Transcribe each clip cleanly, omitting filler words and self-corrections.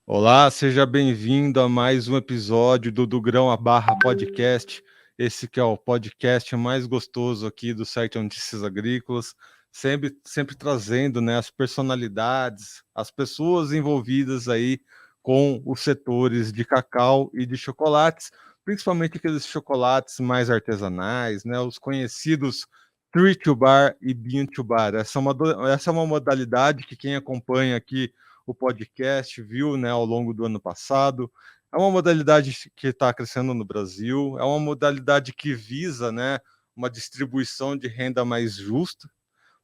Olá, seja bem-vindo a mais um episódio do Grão a Barra Podcast. Esse que é o podcast mais gostoso aqui do site Notícias Agrícolas, sempre trazendo, né, as personalidades, as pessoas envolvidas aí com os setores de cacau e de chocolates, principalmente aqueles chocolates mais artesanais, né, os conhecidos Tree to Bar e Bean to Bar. Essa é uma modalidade que quem acompanha aqui o podcast, viu, né, ao longo do ano passado. É uma modalidade que está crescendo no Brasil, é uma modalidade que visa, né, uma distribuição de renda mais justa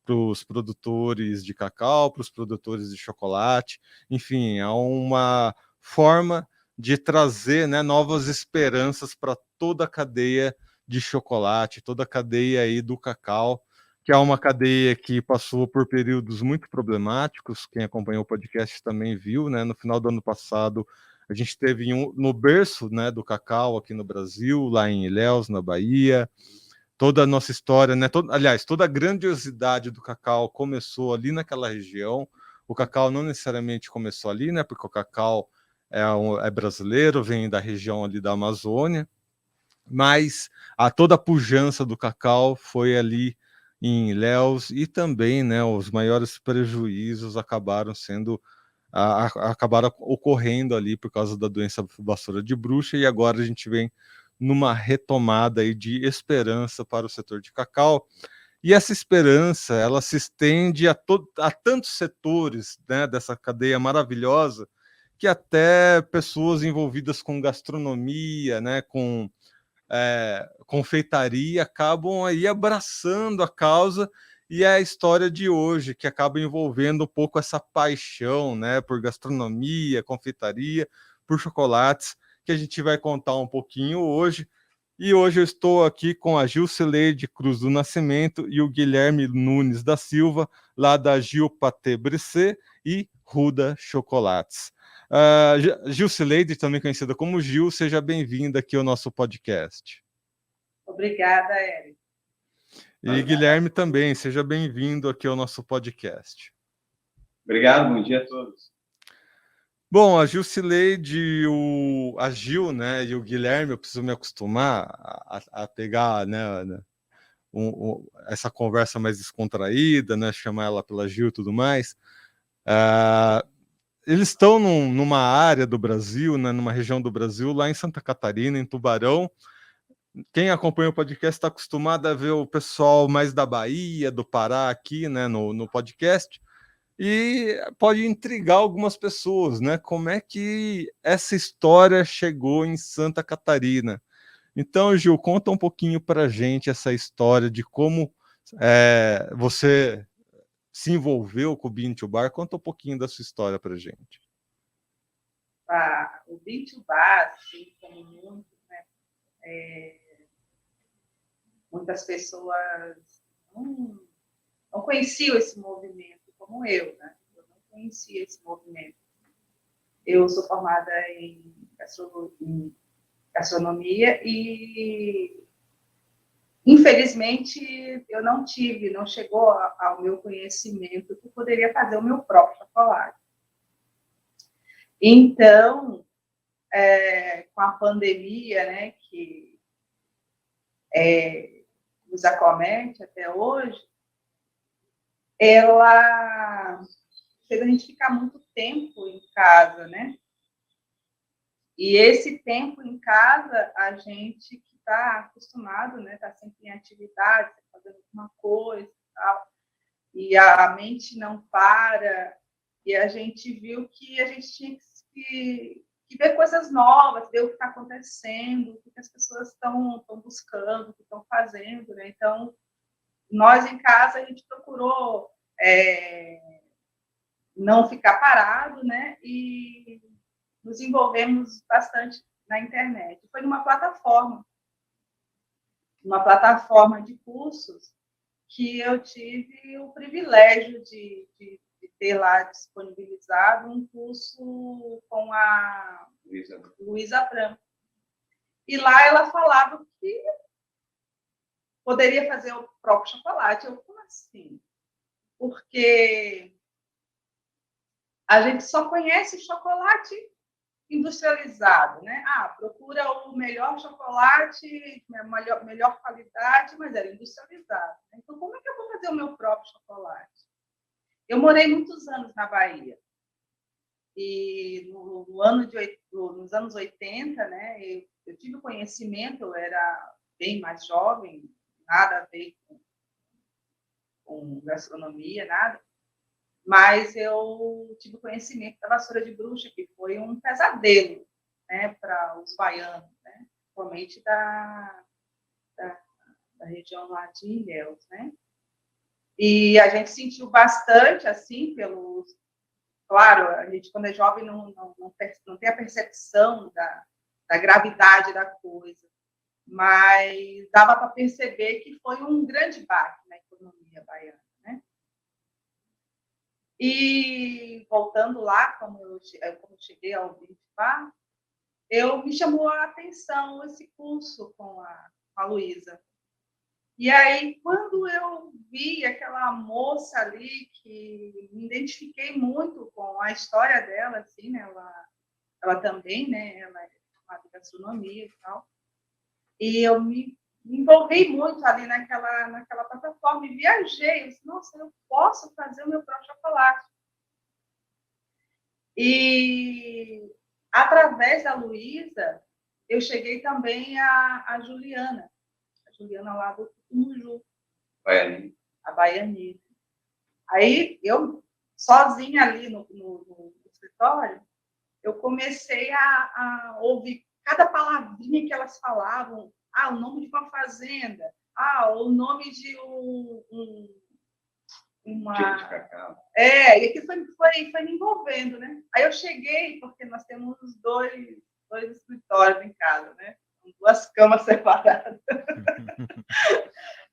para os produtores de cacau, para os produtores de chocolate, enfim, é uma forma de trazer, né, novas esperanças para toda a cadeia de chocolate, toda a cadeia aí do cacau, que é uma cadeia que passou por períodos muito problemáticos. Quem acompanhou o podcast também viu, né? No final do ano passado, a gente teve no berço, né, do cacau aqui no Brasil, lá em Ilhéus, na Bahia, toda a nossa história, né? Aliás, toda a grandiosidade do cacau começou ali naquela região. O cacau não necessariamente começou ali, né? Porque o cacau é brasileiro, vem da região ali da Amazônia, mas toda a pujança do cacau foi ali em Ilhéus, e também, né, os maiores prejuízos acabaram ocorrendo ali por causa da doença vassoura de bruxa, e agora a gente vem numa retomada aí de esperança para o setor de cacau. E essa esperança, ela se estende a tantos setores, né, dessa cadeia maravilhosa, que até pessoas envolvidas com gastronomia, né, com confeitaria, acabam aí abraçando a causa, e é a história de hoje que acaba envolvendo um pouco essa paixão, né, por gastronomia, confeitaria, por chocolates, que a gente vai contar um pouquinho hoje. E hoje eu estou aqui com a Gilcileide Cruz do Nascimento e o Guilherme Nunes da Silva, lá da Gil Paté Brisset e Ruda Chocolates. Gilcileide, também conhecida como Gil, seja bem-vinda aqui ao nosso podcast. Obrigada, Érico. E Guilherme também, seja bem-vindo aqui ao nosso podcast. Obrigado, bom dia a todos. Bom, a Gilcileide, a Gil, né, e o Guilherme, eu preciso me acostumar a pegar, né, essa conversa mais descontraída, né, chamar ela pela Gil e tudo mais. Eles estão numa área do Brasil, né, numa região do Brasil, lá em Santa Catarina, em Tubarão. Quem acompanha o podcast está acostumado a ver o pessoal mais da Bahia, do Pará aqui, né, no podcast, e pode intrigar algumas pessoas, né? Como é que essa história chegou em Santa Catarina? Então, Gil, conta um pouquinho para a gente essa história de como você se envolveu com o Bean to Bar. Conta um pouquinho da sua história para a gente. O Bean to Bar, assim, como muito, né, muitas pessoas não conheciam esse movimento como eu, né? Eu não conhecia esse movimento. Eu sou formada em gastronomia e, infelizmente, eu não chegou ao meu conhecimento que eu poderia fazer o meu próprio chocolate. Então, com a pandemia, né, que nos acomete até hoje, ela fez a gente ficar muito tempo em casa, né? E esse tempo em casa, a gente que está acostumado, né, está sempre em atividade, fazendo alguma coisa e tal, e a mente não para, e a gente viu que a gente tinha que ver coisas novas, ver o que está acontecendo, o que as pessoas estão buscando, o que estão fazendo, né? Então, nós em casa, a gente procurou não ficar parado, né? E nos envolvemos bastante na internet. Foi numa plataforma de cursos que eu tive o privilégio de ter lá disponibilizado um curso com a Luísa Branco. E lá ela falava que poderia fazer o próprio chocolate. Eu, como assim? Porque a gente só conhece chocolate industrializado, né? Procura o melhor chocolate, melhor qualidade, mas era industrializado. Então, como é que eu vou fazer o meu próprio chocolate? Eu morei muitos anos na Bahia. E nos anos 80, né, eu tive conhecimento, eu era bem mais jovem, nada a ver com gastronomia, nada, mas eu tive conhecimento da vassoura de bruxa, que foi um pesadelo, né, para os baianos, né, principalmente da região lá de Ilhéus, né? E a gente sentiu bastante, assim, Claro, a gente, quando é jovem, não tem a percepção da gravidade da coisa, mas dava para perceber que foi um grande baque na economia baiana, né? E, voltando lá, como eu cheguei ao Vivipar, me chamou a atenção esse curso com a Luísa. E aí, quando eu vi aquela moça ali, que me identifiquei muito com a história dela, assim, né? Ela também, né? Ela é formada em gastronomia e tal. E eu me envolvi muito ali naquela plataforma e viajei. Eu disse, nossa, eu posso fazer o meu próprio chocolate. E, através da Luísa, eu cheguei também a Juliana. A Juliana lá do Tucumuju. A Baianita. Aí, eu, sozinha ali no escritório, eu comecei a ouvir cada palavrinha que elas falavam. O nome de uma fazenda. O nome de uma... Tipo de cacau. E aqui foi me envolvendo, né? Aí eu cheguei, porque nós temos dois escritórios em casa, né? Duas camas separadas.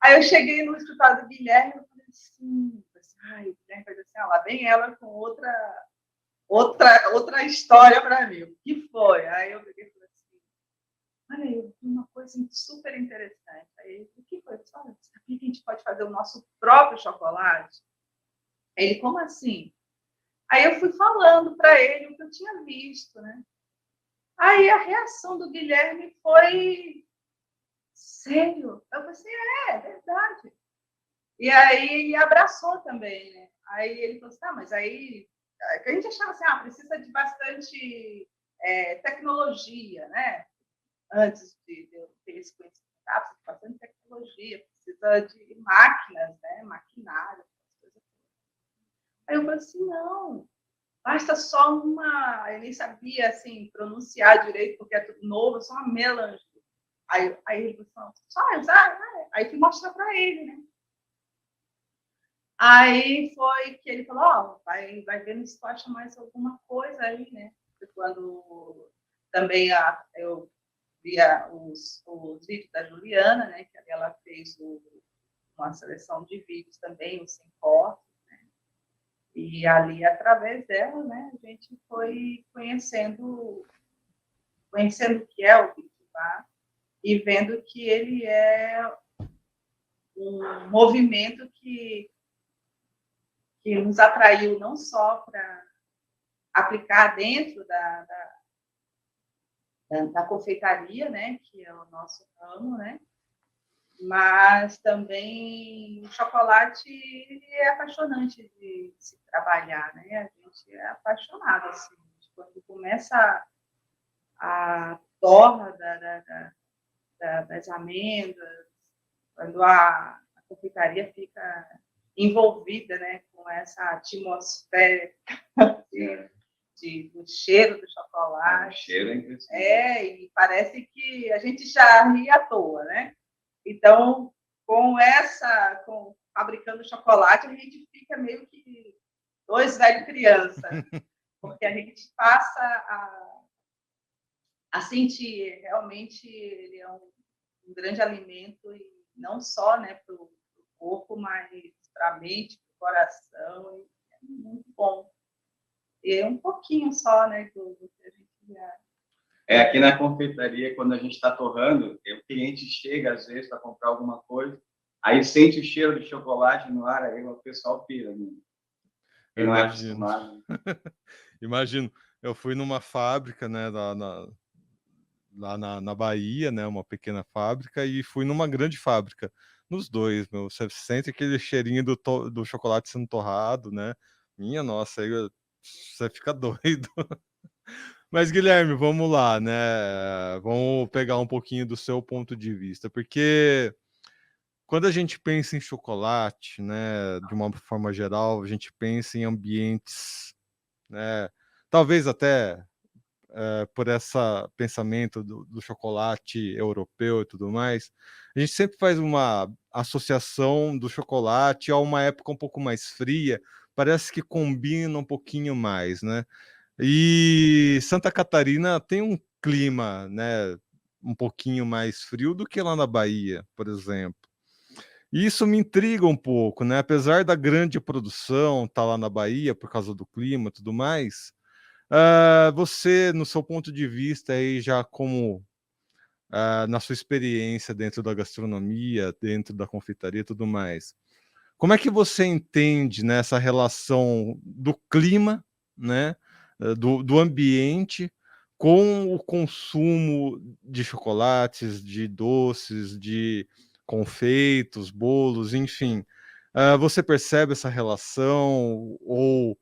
Aí eu cheguei no escritório do Guilherme e falei assim, o Guilherme vai dizer assim, lá vem ela com outra história para mim. O que foi? Aí eu peguei e falei assim, olha, eu vi uma coisa super interessante. Aí, o que foi? Eu disse, olha, sabia que a gente pode fazer o nosso próprio chocolate? Ele, como assim? Aí eu fui falando para ele o que eu tinha visto, né? Aí a reação do Guilherme foi, sério? Eu pensei, é verdade. E aí ele abraçou também, né? Aí ele falou assim, mas aí... A gente achava assim, precisa de bastante tecnologia, né? Antes de eu ter esse conhecimento, precisa de bastante tecnologia, precisa de máquinas, né? Maquinário, coisas assim. Aí eu falei assim, não, basta só uma... Eu nem sabia, assim, pronunciar direito, porque é tudo novo, só uma melange. Aí ele falou, só usar, né? Aí fui mostrar para ele, né? Aí foi que ele falou, vai vendo se tu acha mais alguma coisa aí, né? Quando também eu via os vídeos da Juliana, né? Que ela fez uma seleção de vídeos também, o Sem Cortes, né? E ali, através dela, né? A gente foi conhecendo o que é o Vivipar e vendo que ele é um movimento que nos atraiu não só para aplicar dentro da confeitaria, né, que é o nosso ramo, né, mas também o chocolate é apaixonante de se trabalhar, né, a gente é apaixonado, assim, quando começa a torra das amêndoas, quando a confeitaria fica envolvida, né, com essa atmosfera do cheiro do chocolate. O cheiro é impressionante. E parece que a gente já ri à toa, né? Então, fabricando chocolate, a gente fica meio que dois velhos crianças, porque a gente passa a sentir, realmente, ele é um grande alimento, e não só, né, para o corpo, mas para a mente, para o coração, é muito bom. E é um pouquinho só, né, do que a gente já... Aqui na confeitaria, quando a gente está torrando, o cliente chega, às vezes, para comprar alguma coisa, aí sente o cheiro de chocolate no ar, aí o pessoal pira. Né? Quem não é acostumado. Imagino. Eu fui numa fábrica, né, lá na Bahia, né, uma pequena fábrica, e fui numa grande fábrica. Nos dois, meu, você sente aquele cheirinho do chocolate sendo torrado, né? Minha nossa, aí você fica doido. Mas, Guilherme, vamos lá, né? Vamos pegar um pouquinho do seu ponto de vista, porque quando a gente pensa em chocolate, né, de uma forma geral, a gente pensa em ambientes, né? Talvez até por esse pensamento do chocolate europeu e tudo mais, a gente sempre faz uma associação do chocolate a uma época um pouco mais fria, parece que combina um pouquinho mais, né? E Santa Catarina tem um clima, né, um pouquinho mais frio do que lá na Bahia, por exemplo. E isso me intriga um pouco, né? Apesar da grande produção estar lá na Bahia por causa do clima e tudo mais, você, no seu ponto de vista aí, já como na sua experiência dentro da gastronomia, dentro da confeitaria e tudo mais, como é que você entende nessa relação do clima, né, do ambiente com o consumo de chocolates, de doces, de confeitos, bolos, enfim. Você percebe essa relação ou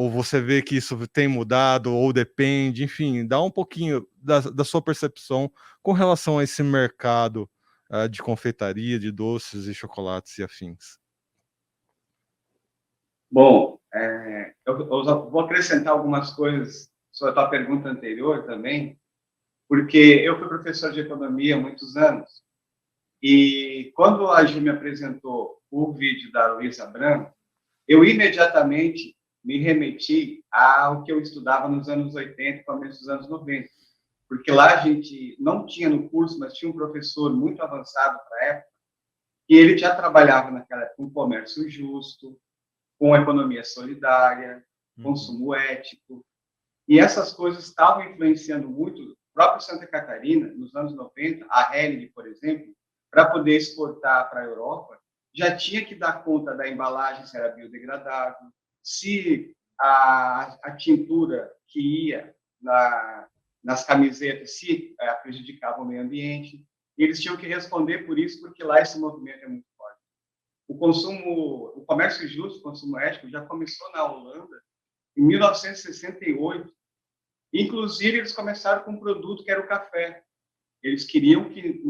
você vê que isso tem mudado ou depende? Enfim, dá um pouquinho da sua percepção com relação a esse mercado de confeitaria, de doces e chocolates e afins. Bom, eu vou acrescentar algumas coisas sobre a tua pergunta anterior também, porque eu fui professor de economia há muitos anos, e quando a Ju me apresentou o vídeo da Luísa Branco, eu imediatamente me remeti ao que eu estudava nos anos 80 e começo dos anos 90, porque lá a gente não tinha no curso, mas tinha um professor muito avançado para a época, e ele já trabalhava naquela época com comércio justo, com economia solidária, consumo ético, e essas coisas estavam influenciando muito o próprio Santa Catarina, nos anos 90, a Hering, por exemplo, para poder exportar para a Europa, já tinha que dar conta da embalagem, se era biodegradável, se a tintura que ia nas camisetas, se prejudicava o meio ambiente. E eles tinham que responder por isso, porque lá esse movimento é muito forte. O comércio justo, o consumo ético, já começou na Holanda em 1968. Inclusive, eles começaram com um produto que era o café. Eles queriam que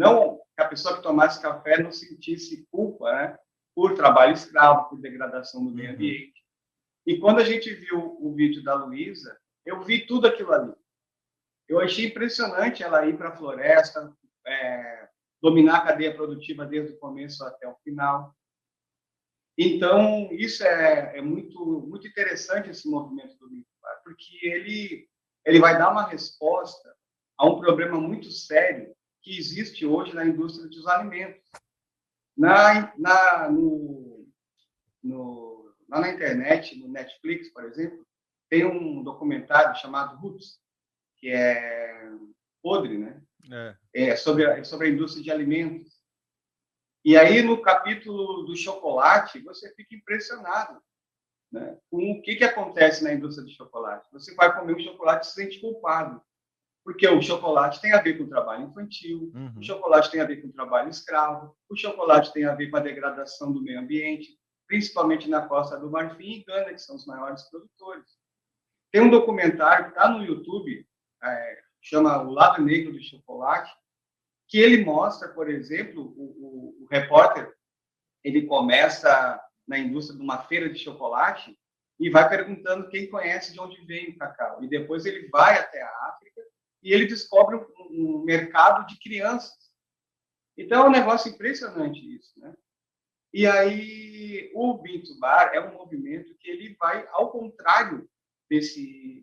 a pessoa que tomasse café não sentisse culpa, né, por trabalho escravo, por degradação do meio ambiente. E quando a gente viu o vídeo da Luísa, eu vi tudo aquilo ali. Eu achei impressionante ela ir para a floresta, dominar a cadeia produtiva desde o começo até o final. Então, isso é muito, muito interessante, esse movimento do Binto Bar, porque ele vai dar uma resposta a um problema muito sério que existe hoje na indústria dos alimentos. Lá na internet, no Netflix, por exemplo, tem um documentário chamado Roots, que é podre, né? Sobre a indústria de alimentos. E aí, no capítulo do chocolate, você fica impressionado, né, com o que acontece na indústria de chocolate. Você vai comer um chocolate e se sente culpado, porque o chocolate tem a ver com o trabalho infantil, o chocolate tem a ver com o trabalho escravo, o chocolate tem a ver com a degradação do meio ambiente, principalmente na Costa do Marfim e Gana, que são os maiores produtores. Tem um documentário que está no YouTube, chama O Lado Negro do Chocolate, que ele mostra, por exemplo, o repórter, ele começa na indústria de uma feira de chocolate e vai perguntando quem conhece de onde vem o cacau. E depois ele vai até a África e ele descobre um mercado de crianças. Então, é um negócio impressionante isso, né? E aí, o Binto Bar é um movimento que ele vai ao contrário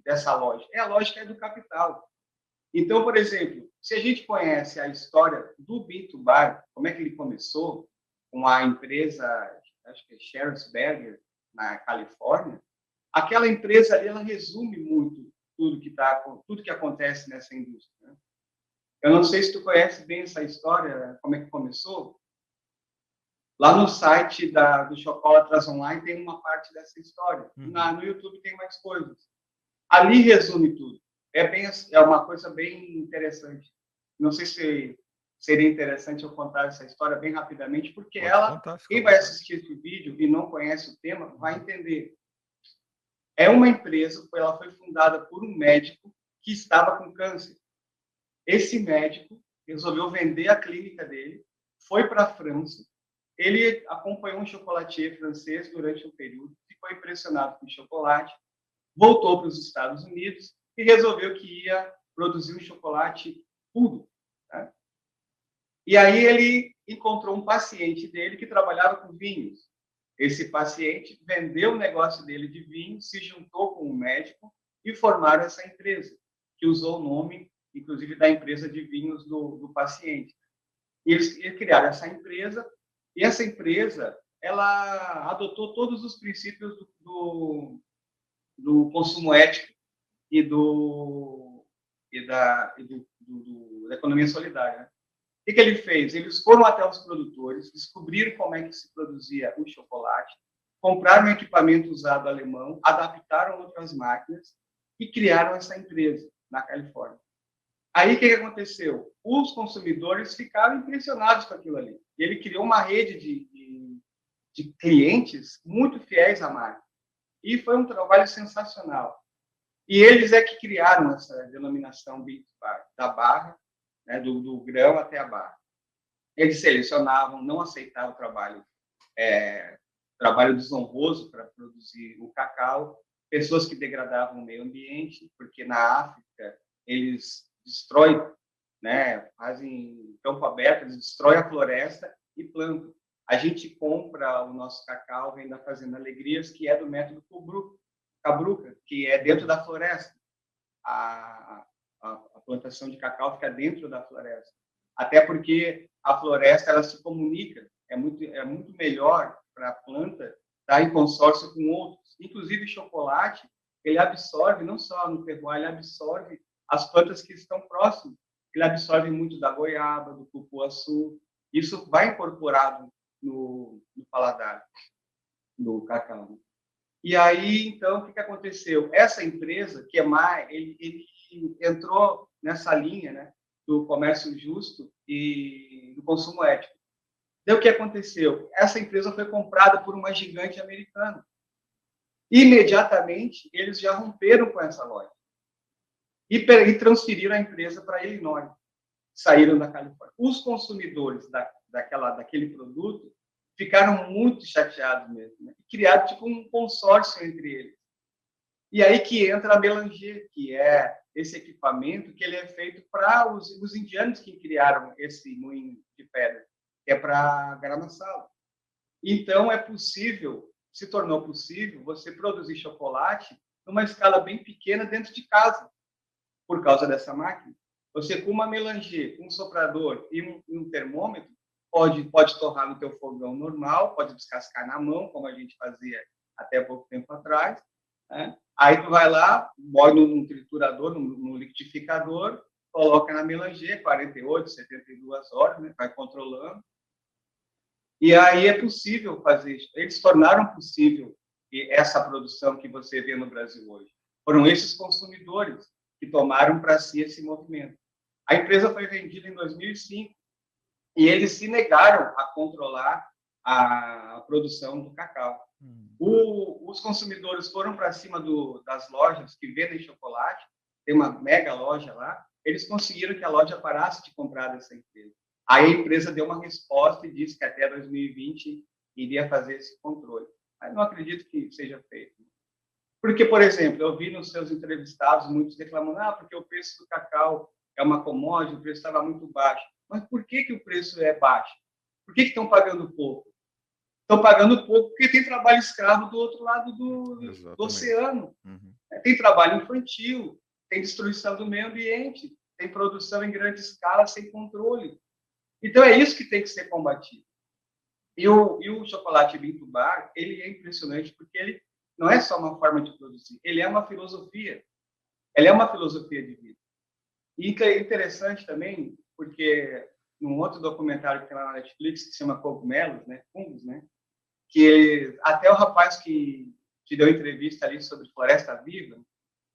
dessa lógica. É a lógica do capital. Então, por exemplo, se a gente conhece a história do Binto Bar, como é que ele começou, com a empresa, acho que é Sharonsberger, na Califórnia, aquela empresa ali, ela resume muito tudo que acontece nessa indústria, né? Eu não sei se tu conhece bem essa história, como é que começou. Lá no site do Chocolatras Online tem uma parte dessa história. No YouTube tem mais coisas. Ali resume tudo. É uma coisa bem interessante. Não sei se seria interessante eu contar essa história bem rapidamente, porque quem vai assistir esse vídeo e não conhece o tema, vai entender. É uma empresa, ela foi fundada por um médico que estava com câncer. Esse médico resolveu vender a clínica dele, foi para a França, ele acompanhou um chocolatier francês durante um período, ficou impressionado com o chocolate, voltou para os Estados Unidos e resolveu que ia produzir um chocolate puro. Né? E aí ele encontrou um paciente dele que trabalhava com vinhos. Esse paciente vendeu o negócio dele de vinho, se juntou com um médico e formaram essa empresa, que usou o nome, inclusive, da empresa de vinhos do paciente. E eles criaram essa empresa, e essa empresa ela adotou todos os princípios do consumo ético e da economia solidária. Né? O que ele fez? Eles foram até os produtores, descobriram como é que se produzia o chocolate, compraram um equipamento usado alemão, adaptaram outras máquinas e criaram essa empresa na Califórnia. Aí, o que aconteceu? Os consumidores ficaram impressionados com aquilo ali. E ele criou uma rede de clientes muito fiéis à marca. E foi um trabalho sensacional. E eles é que criaram essa denominação da barra, né, do grão até a barra. Eles selecionavam, não aceitavam trabalho desonroso para produzir o cacau, pessoas que degradavam o meio ambiente, porque na África eles destroem, né, fazem campo aberto, eles destroem a floresta e plantam. A gente compra o nosso cacau, vem da Fazenda Alegrias, que é do método Cabruca, que é dentro da floresta. A plantação de cacau fica dentro da floresta. Até porque a floresta ela se comunica. É muito melhor para a planta estar em consórcio com outros. Inclusive, o chocolate, ele absorve, não só no terroir, ele absorve as plantas que estão próximas. Ele absorve muito da goiaba, do cupuaçu. Isso vai incorporado no paladar do cacau. E aí, então, o que aconteceu? Essa empresa, que é mais, ele entrou nessa linha, né, do comércio justo e do consumo ético. Daí o que aconteceu? Essa empresa foi comprada por uma gigante americana. Imediatamente, eles já romperam com essa loja e transferiram a empresa para Illinois. Saíram da Califórnia. Os consumidores daquele produto ficaram muito chateados mesmo, né? E criaram tipo um consórcio entre eles. E aí que entra a Melanger, que é esse equipamento que ele é feito para os indianos que criaram esse moinho de pedra, que é para grama-sal. Então se tornou possível você produzir chocolate numa escala bem pequena dentro de casa, por causa dessa máquina. Você, com uma Melanger, um soprador e um termômetro, pode torrar no teu fogão normal, pode descascar na mão, como a gente fazia até pouco tempo atrás. Né? Aí tu vai lá, moe num triturador, num liquidificador, coloca na Melanger, 48, 72 horas, né? Vai controlando. E aí é possível fazer isso. Eles tornaram possível essa produção que você vê no Brasil hoje. Foram esses consumidores que tomaram para si esse movimento. A empresa foi vendida em 2005 e eles se negaram a controlar a produção do cacau. Os consumidores foram para cima das lojas que vendem chocolate, tem uma mega loja lá, eles conseguiram que a loja parasse de comprar dessa empresa. Aí a empresa deu uma resposta e disse que até 2020 iria fazer esse controle. Mas não acredito que seja feito. Porque, por exemplo, eu vi nos seus entrevistados muitos reclamando, porque o preço do cacau é uma commodity, o preço estava muito baixo. Mas por que o preço é baixo? Por que estão pagando pouco? Estão pagando pouco porque tem trabalho escravo do outro lado do oceano. Uhum. Tem trabalho infantil, tem destruição do meio ambiente, tem produção em grande escala sem controle. Então, é isso que tem que ser combatido. E o chocolate Bintu Bar, ele é impressionante porque ele não é só uma forma de produzir, ele é uma filosofia. Ele é uma filosofia de vida. E é interessante também, porque num outro documentário que tem lá na Netflix, que se chama Cogumelos, né? Fungos, né? Que até o rapaz que deu entrevista ali sobre Floresta Viva,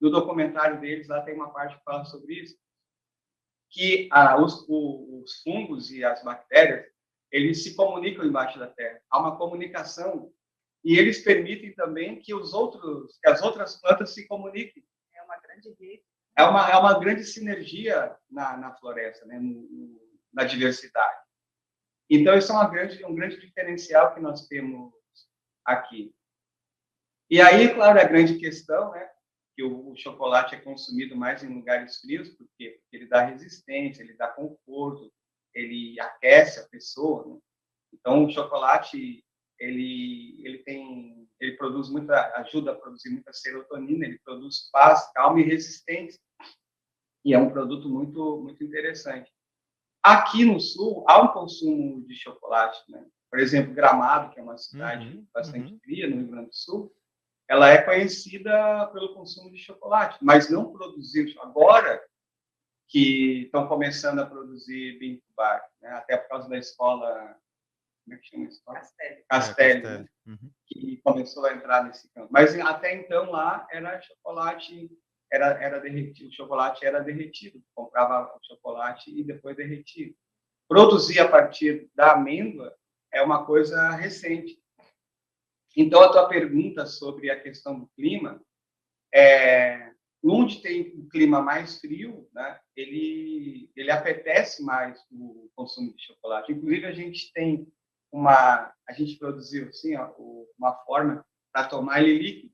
no documentário deles, lá tem uma parte que fala sobre isso, que os fungos e as bactérias, eles se comunicam embaixo da terra. Há uma comunicação e eles permitem também que as outras plantas se comuniquem. É uma grande rede. É uma grande sinergia na floresta, né? Na diversidade. Então, isso é um grande diferencial que nós temos aqui. E aí, claro, a grande questão, né? Que o chocolate é consumido mais em lugares frios, porque ele dá resistência, ele dá conforto, ele aquece a pessoa, né? Então, o chocolate, ele produz ajuda a produzir muita serotonina, ele produz paz, calma e resistência. E é um produto muito, muito interessante. Aqui no Sul, há um consumo de chocolate, né? Por exemplo, Gramado, que é uma cidade bastante fria no Rio Grande do Sul, ela é conhecida pelo consumo de chocolate, mas não produziu. Agora que estão começando a produzir Bintu Bar, né? Até por causa da escola, como é que chama a escola? Castelli, né? Que começou a entrar nesse campo. Mas até então lá era chocolate, era derretido, o chocolate era derretido, comprava o chocolate e depois derretido. Produzir a partir da amêndoa é uma coisa recente. Então, a tua pergunta sobre a questão do clima, onde tem um clima mais frio, né, ele apetece mais o consumo de chocolate. Inclusive, a gente produziu assim, uma forma para tomar ele líquido.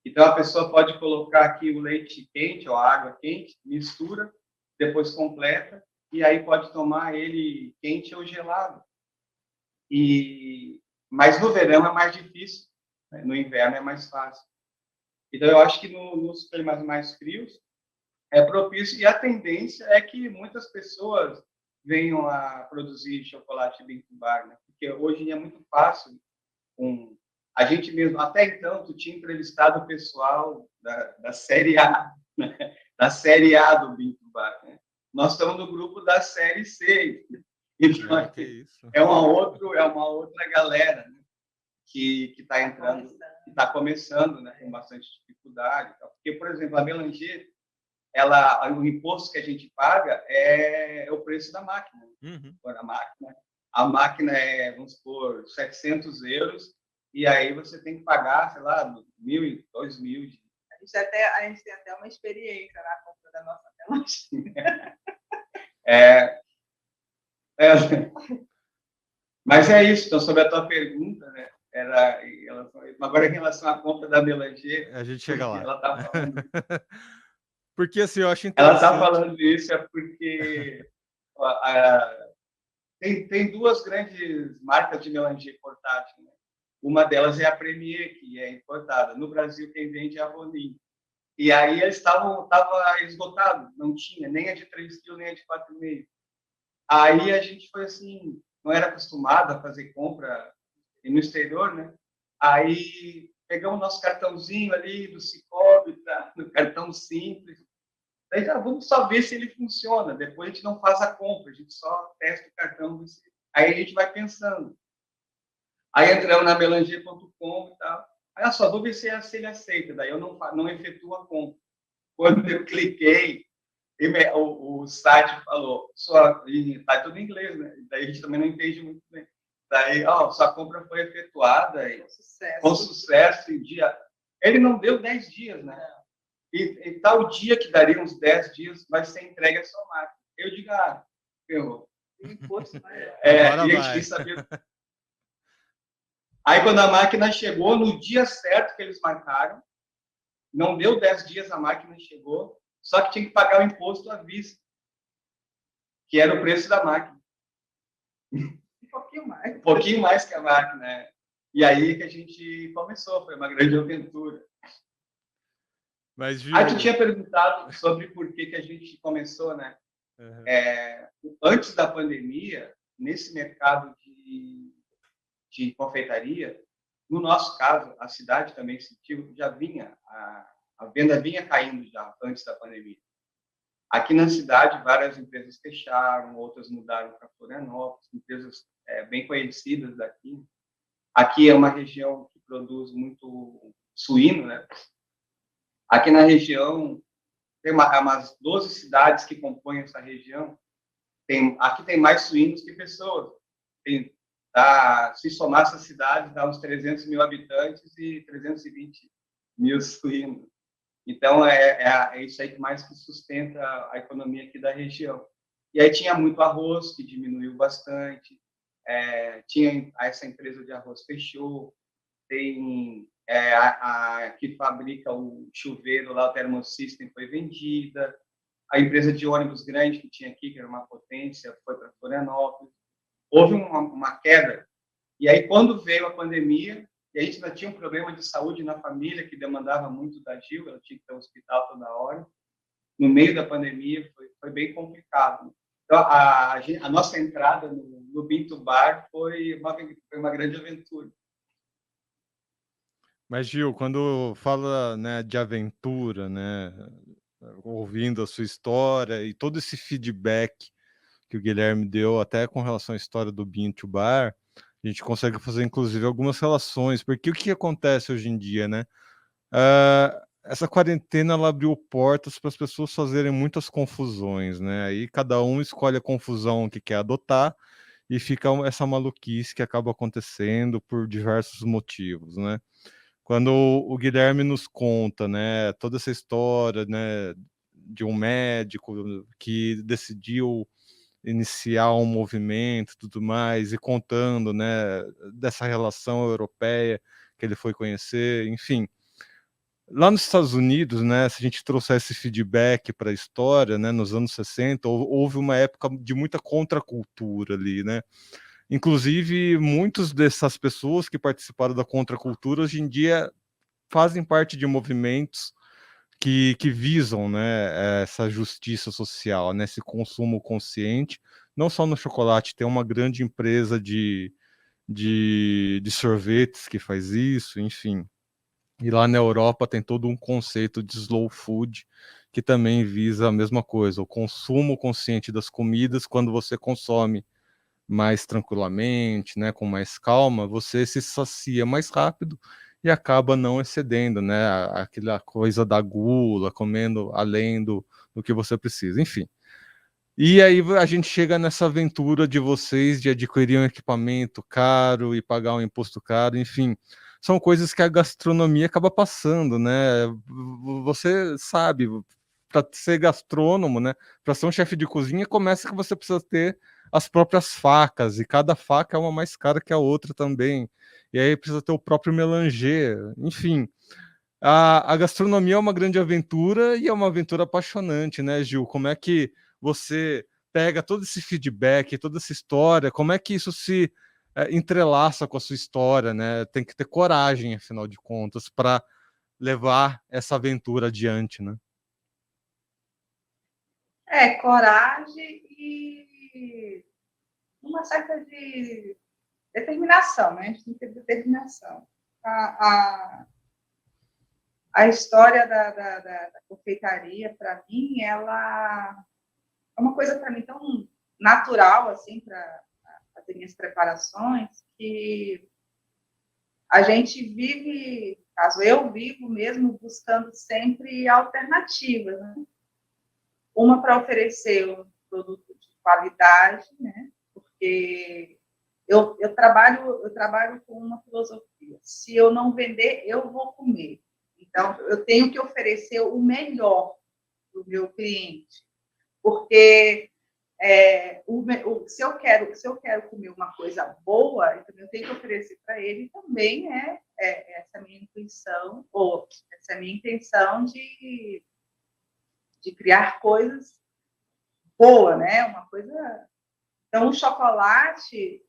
Então, a pessoa pode colocar aqui o leite quente ou a água quente, mistura, depois completa, e aí pode tomar ele quente ou gelado. Mas no verão é mais difícil, né? No inverno é mais fácil. Então, eu acho que nos climas mais frios é propício, e a tendência é que muitas pessoas venham a produzir chocolate Bintu Bar, né? Porque hoje é muito fácil. A gente mesmo, até então, tu tinha entrevistado o pessoal da Série A, né? Da Série A do Bintu Bar, né? Nós estamos no grupo da Série C. Então, é uma outra galera, né? Que está entrando, que está começando, né? Com bastante dificuldade. Porque, por exemplo, a Melanger, o imposto que a gente paga é o preço da máquina. A máquina é, vamos supor, 700 euros, e aí você tem que pagar, sei lá, 1.000, 2.000. A gente tem até uma experiência na compra da nossa Melanger. Mas é isso. Então, sobre a tua pergunta, né? Agora, em relação à compra da Melanger, a gente chega lá. Ela tá falando. Porque assim, eu acho Ela interessante. está falando isso porque tem duas grandes marcas de Melanger portátil, né? Uma delas é a Premier, que é importada. No Brasil, quem vende é a Ronin. E aí eles estavam esgotados, não tinha nem a de 3 kg, nem a de 4,5. Aí a gente foi assim, não era acostumado a fazer compra no exterior, né? Aí pegamos nosso cartãozinho ali do Sicoob, tá? No cartão simples. Daí vamos só ver se ele funciona. Depois a gente não faz a compra, a gente só testa o cartão. Aí a gente vai pensando. Aí entramos na Melanger.com e tal. Aí só vou ver se ele aceita. Daí eu não efetuo a compra. Quando eu cliquei, o site falou, está tudo em inglês, né? Daí a gente também não entende muito bem. Daí, sua compra foi efetuada com sucesso em dia. Ele não deu 10 dias, né? E tal dia que daria uns 10 dias vai ser entregue a sua máquina. Eu digo, ferrou. Imposto, e a gente quis saber. Aí, quando a máquina chegou, no dia certo que eles marcaram, não deu 10 dias, a máquina chegou, só que tinha que pagar o imposto à vista, que era o preço da máquina. Um pouquinho mais. Um pouquinho mais que a máquina, né? E aí que a gente começou, foi uma grande aventura. Mas, Aí tu tinha perguntado sobre por que a gente começou, né? Antes da pandemia, nesse mercado de confeitaria, no nosso caso, a cidade também sentiu, já vinha, a venda vinha caindo já antes da pandemia. Aqui na cidade, várias empresas fecharam, outras mudaram para Florianópolis, empresas bem conhecidas daqui. Aqui é uma região que produz muito suíno, né? Aqui na região, tem umas 12 cidades que compõem essa região. Aqui tem mais suínos que pessoas. Se somar essas cidades, dá uns 300 mil habitantes e 320 mil suínos. Então, é isso aí que mais sustenta a economia aqui da região. E aí tinha muito arroz, que diminuiu bastante. Essa empresa de arroz fechou. Tem a que fabrica o chuveiro lá, o Thermosystem, foi vendida. A empresa de ônibus grande que tinha aqui, que era uma potência, foi para Florianópolis. Houve uma queda. E aí, quando veio a pandemia, e a gente ainda tinha um problema de saúde na família, que demandava muito da Gil, ela tinha que ter um hospital toda hora. No meio da pandemia, foi bem complicado. Então, a nossa entrada no Binto Bar foi uma grande aventura. Mas, Gil, quando fala, né, de aventura, né, ouvindo a sua história e todo esse feedback que o Guilherme deu até com relação à história do Binto Bar, a gente consegue fazer, inclusive, algumas relações, porque o que acontece hoje em dia, né? Essa quarentena ela abriu portas para as pessoas fazerem muitas confusões, né? Aí cada um escolhe a confusão que quer adotar e fica essa maluquice que acaba acontecendo por diversos motivos, né? Quando o Guilherme nos conta, né, toda essa história, né, de um médico que decidiu iniciar um movimento, tudo mais, e contando, né, dessa relação europeia que ele foi conhecer, enfim. Lá nos Estados Unidos, né, se a gente trouxer esse feedback para a história, né, nos anos 60, houve uma época de muita contracultura ali, né? Inclusive, muitas dessas pessoas que participaram da contracultura hoje em dia fazem parte de movimentos que visam, né, essa justiça social, né, esse consumo consciente, não só no chocolate, tem uma grande empresa de sorvetes que faz isso, enfim. E lá na Europa tem todo um conceito de slow food que também visa a mesma coisa, o consumo consciente das comidas. Quando você consome mais tranquilamente, né, com mais calma, você se sacia mais rápido e acaba não excedendo, né, aquela coisa da gula, comendo além do que você precisa, enfim. E aí a gente chega nessa aventura de vocês de adquirir um equipamento caro e pagar um imposto caro, enfim, são coisas que a gastronomia acaba passando, né? Você sabe, para ser gastrônomo, né? Para ser um chefe de cozinha, começa que você precisa ter as próprias facas, e cada faca é uma mais cara que a outra também. E aí precisa ter o próprio melanger, enfim. A gastronomia é uma grande aventura e é uma aventura apaixonante, né, Gil? Como é que você pega todo esse feedback, toda essa história, como é que isso se entrelaça com a sua história, né? Tem que ter coragem, afinal de contas, para levar essa aventura adiante, né? Coragem e uma certa de determinação, né? A gente tem que ter determinação. A história da confeitaria, para mim, ela é uma coisa para mim tão natural, assim, para fazer minhas preparações, que a gente vive, caso eu vivo mesmo, buscando sempre alternativas, né? Uma para oferecer um produto de qualidade, né? Porque eu trabalho com uma filosofia. Se eu não vender, eu vou comer. Então, eu tenho que oferecer o melhor para o meu cliente. Porque se eu quero comer uma coisa boa, então eu tenho que oferecer para ele também essa minha intuição, ou essa minha intenção de criar coisas boas, né? Uma coisa. Então, o chocolate,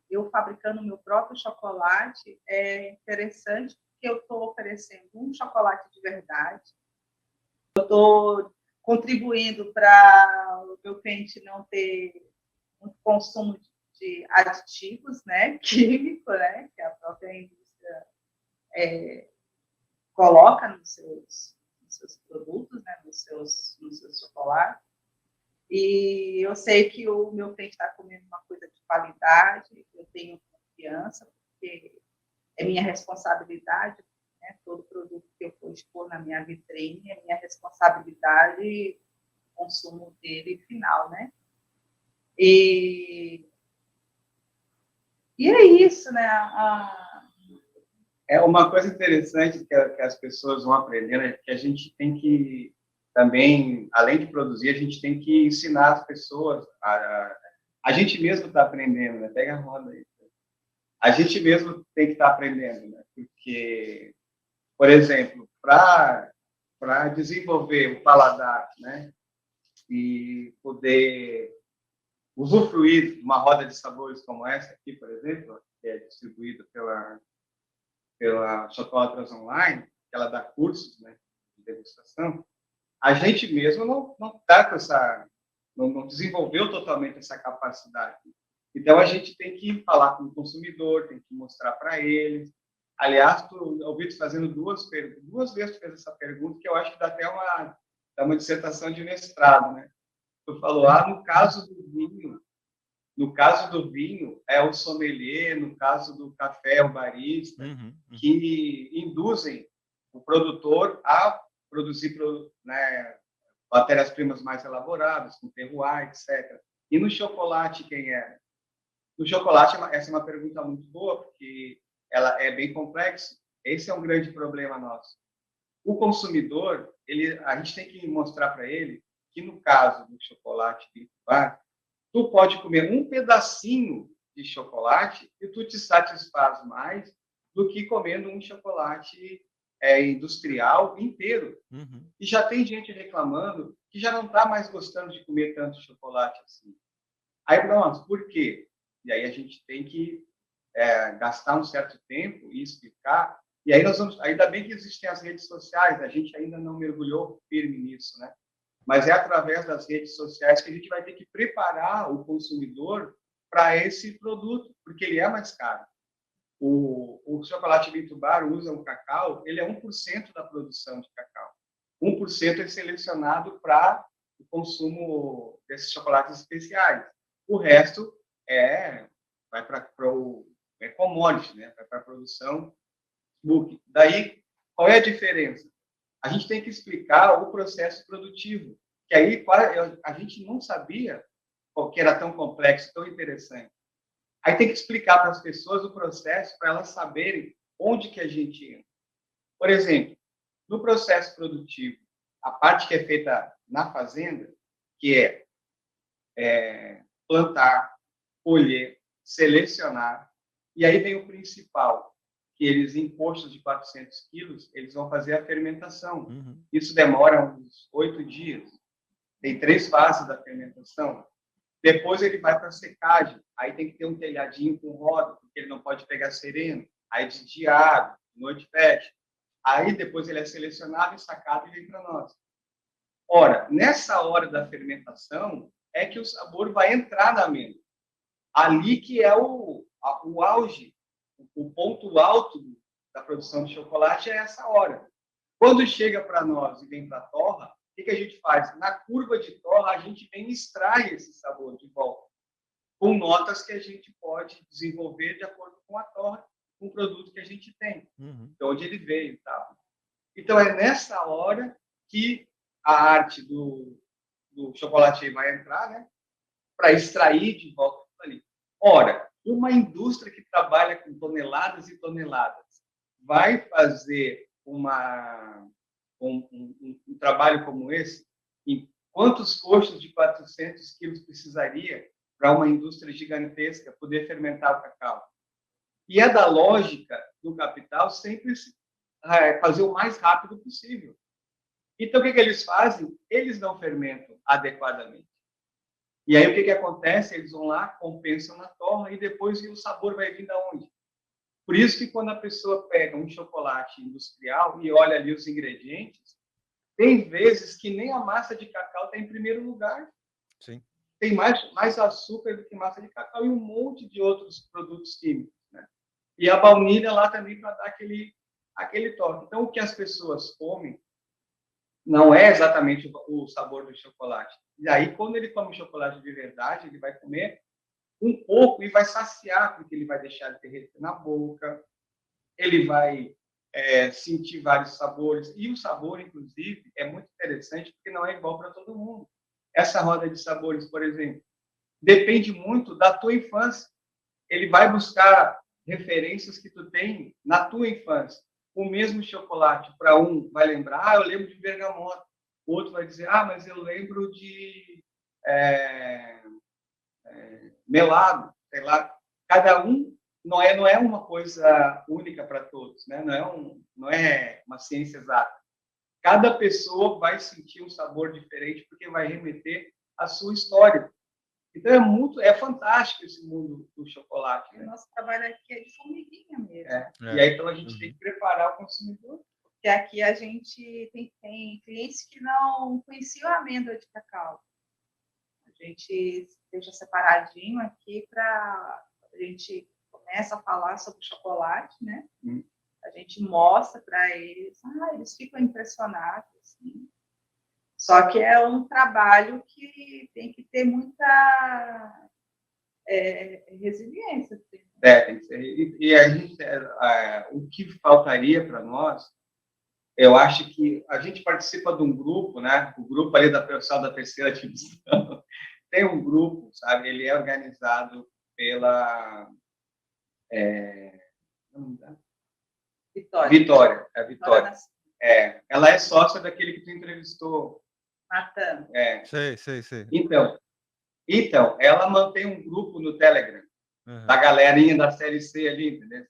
eu fabricando o meu próprio chocolate, é interessante porque eu estou oferecendo um chocolate de verdade. Eu estou contribuindo para o meu cliente não ter um consumo de aditivos, né, químico, né, que a própria indústria coloca nos seus seus produtos, né, nos seus chocolates. E eu sei que o meu cliente está comendo uma coisa de qualidade, eu tenho confiança, porque é minha responsabilidade, né, todo produto que eu for expor na minha vitrine é minha responsabilidade o consumo dele final, né? E é isso, né? É uma coisa interessante que as pessoas vão aprendendo, é que a gente tem que também, além de produzir, a gente tem que ensinar as pessoas. A gente mesmo está aprendendo, né? Pega a roda aí. A gente mesmo tem que estar aprendendo, né? Porque, por exemplo, para desenvolver o paladar, né? E poder usufruir de uma roda de sabores como essa aqui, por exemplo, que é distribuída pela Chocolatas Online, que ela dá cursos, né, de degustação, a gente mesmo não está com essa, não desenvolveu totalmente essa capacidade. Então, a gente tem que falar com o consumidor, tem que mostrar para eles. Aliás, eu ouvi tu fazendo duas vezes tu fez essa pergunta, que eu acho que dá até uma dissertação de mestrado, né? Tu falou, no caso do vinho, é o sommelier, no caso do café, é o barista, que induzem o produtor a produzir, né, matérias-primas mais elaboradas, com terroir, etc. E no chocolate, quem é? No chocolate, essa é uma pergunta muito boa, porque ela é bem complexa. Esse é um grande problema nosso. O consumidor, a gente tem que mostrar para ele que, no caso do chocolate de bar, tu pode comer um pedacinho de chocolate e tu te satisfaz mais do que comendo um chocolate industrial inteiro. E já tem gente reclamando que já não está mais gostando de comer tanto chocolate assim. Aí, pronto, por quê? E aí a gente tem que gastar um certo tempo e explicar. E aí ainda bem que existem as redes sociais, a gente ainda não mergulhou firme nisso, né? Mas é através das redes sociais que a gente vai ter que preparar o consumidor para esse produto, porque ele é mais caro. O chocolate Vinto Bar usa o cacau, ele é 1% da produção de cacau. 1% é selecionado para o consumo desses chocolates especiais. O resto vai para o commodity, né? Vai para a produção bulk. Daí, qual é a diferença? A gente tem que explicar o processo produtivo, que aí a gente não sabia que era tão complexo, tão interessante. Aí tem que explicar para as pessoas o processo, para elas saberem onde que a gente entra. Por exemplo, no processo produtivo, a parte que é feita na fazenda, que é plantar, colher, selecionar, e aí vem o principal, que eles, em postos de 400 quilos, eles vão fazer a fermentação. Isso demora uns 8 dias. Tem 3 fases da fermentação. Depois ele vai para a secagem. Aí tem que ter um telhadinho com roda, porque ele não pode pegar sereno. Aí de dia abre, de noite fecha. Aí depois ele é selecionado e sacado e vem para nós. Ora, nessa hora da fermentação é que o sabor vai entrar na amêndoa. Ali que é o auge, o ponto alto da produção de chocolate é essa hora. Quando chega para nós e vem para a torra, o que a gente faz? Na curva de torra, a gente vem e extrai esse sabor de volta, com notas que a gente pode desenvolver de acordo com a torra, com o produto que a gente tem, de onde ele veio. Tá? Então, é nessa hora que a arte do chocolate vai entrar, né? Para extrair de volta ali. Ora, uma indústria que trabalha com toneladas e toneladas vai fazer um trabalho como esse? Em quantos costos de 400 quilos precisaria para uma indústria gigantesca poder fermentar o cacau? E é da lógica do capital sempre fazer o mais rápido possível. Então, o que eles fazem? Eles não fermentam adequadamente. E aí, o que acontece? Eles vão lá, compensam na torra e depois o sabor vai vir de onde? Por isso que quando a pessoa pega um chocolate industrial e olha ali os ingredientes, tem vezes que nem a massa de cacau está em primeiro lugar. Sim. Tem mais açúcar do que massa de cacau e um monte de outros produtos químicos. Né? E a baunilha lá também para dar aquele toque. Então, o que as pessoas comem não é exatamente o sabor do chocolate. E aí, quando ele come chocolate de verdade, ele vai comer um pouco e vai saciar, porque ele vai deixar ele derreter na boca, ele vai sentir vários sabores. E o sabor, inclusive, é muito interessante, porque não é igual para todo mundo. Essa roda de sabores, por exemplo, depende muito da tua infância. Ele vai buscar referências que tu tem na tua infância. O mesmo chocolate, para um vai lembrar, eu lembro de bergamota. O outro vai dizer, mas eu lembro de melado, sei lá. Cada um não é uma coisa única para todos, né? Não é uma ciência exata. Cada pessoa vai sentir um sabor diferente porque vai remeter à sua história. Então é fantástico esse mundo do chocolate. Né? O nosso trabalho aqui é de formiguinha mesmo. E aí então a gente tem que preparar o consumidor. Porque aqui a gente tem clientes que não conheciam a amêndoa de cacau. A gente deixa separadinho aqui para a gente começa a falar sobre chocolate, né? A gente mostra para eles, eles ficam impressionados, assim. Só que é um trabalho que tem que ter muita resiliência. Tem que ser. E a gente, o que faltaria para nós, eu acho que a gente participa de um grupo, né? O grupo ali da pessoal da terceira divisão tem um grupo, sabe? Ele é organizado pela Vitória. Ela é sócia daquele que tu entrevistou. Natan. Sei. Então, ela mantém um grupo no Telegram, da galerinha da série C ali, entendeu?